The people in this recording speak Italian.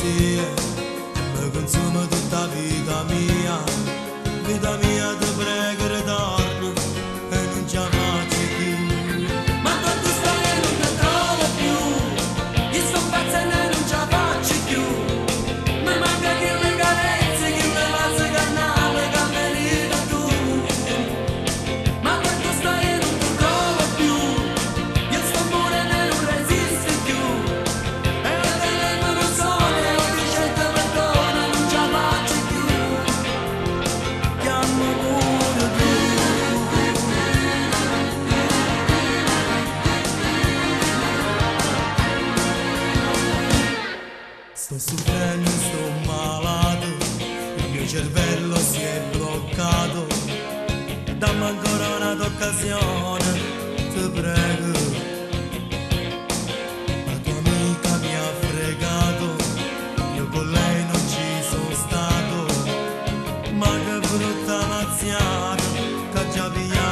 ipocrisie mi consuma tutta vita mia ti prego ritorno e non ci faccio più. Ma quando stai e non ti trovo più, io sto pazza e non ci faccio più, mi manca che le carezze, che le vase carnale che mi ridi tu. Ma quando stai e non ti trovo più, io sto morendo e non resisto più, e il telefono suona e ho ricetta perdono e non ci faccio più. Chiamo pure tu. Sto soffrendo, sto malato, il mio cervello si è bloccato. Dammi ancora un'occasione, ti prego. La tua amica mi ha fregato, io con lei non ci sono stato. Ma che brutta mazziata, che già via